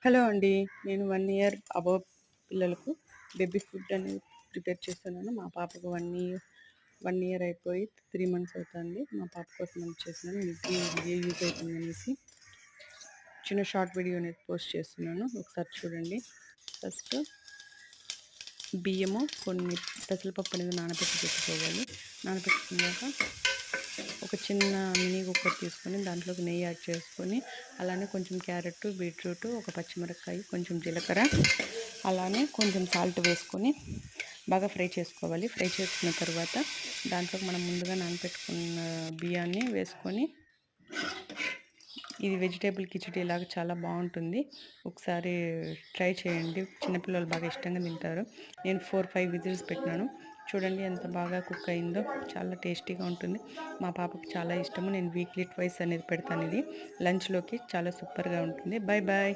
Hello అండి. నేను 1 year above పిల్లలకు బేబీ ఫుడ్ అనేది ప్రిపేర్ చేస్తున్నాను. మా పాపకు 1 ఇయర్ అయిపోయి 3 మంత్స్ అవుతుంది. మా పాప కోసం అని చేస్తున్నాను. మీకు ఈ వీడియో యూజ్ అవుతుందనేసి చిన్న షార్ట్ వీడియో అనేది పోస్ట్ చేస్తున్నాను. ఒకసారి చూడండి. ఫస్ట్ బియ్యము కొన్ని పెసరపప్పు అనేది పెట్టుకోవాలి. నానబెట్టుకున్నాక ఒక చిన్న మినీ కుక్కర్ తీసుకొని దాంట్లోకి నెయ్యి యాడ్ చేసుకొని అలానే కొంచెం క్యారెట్, బీట్రూట్, ఒక పచ్చిమిరపకాయ, కొంచెం జీలకర్ర, అలానే కొంచెం సాల్ట్ వేసుకొని బాగా ఫ్రై చేసుకోవాలి. ఫ్రై చేసుకున్న తర్వాత దాంట్లోకి మనం ముందుగా నానబెట్టుకున్న బియ్యాన్ని వేసుకొని ఇది వెజిటేబుల్ కిచిడి లాగా చాలా బాగుంటుంది. ఒకసారి ట్రై చేయండి. చిన్నపిల్లలు బాగా ఇష్టంగా తింటారు. నేను 4-5 విజిల్స్ పెట్టినాను. చూడండి ఎంత బాగా కుక్ అయిందో. చాలా టేస్టీగా ఉంటుంది. మా పాపకు చాలా ఇష్టము. నేను వీక్లీ ట్వైస్ అనేది పెడతాను. ఇది లంచ్లోకి చాలా సూపర్గా ఉంటుంది. Bye bye.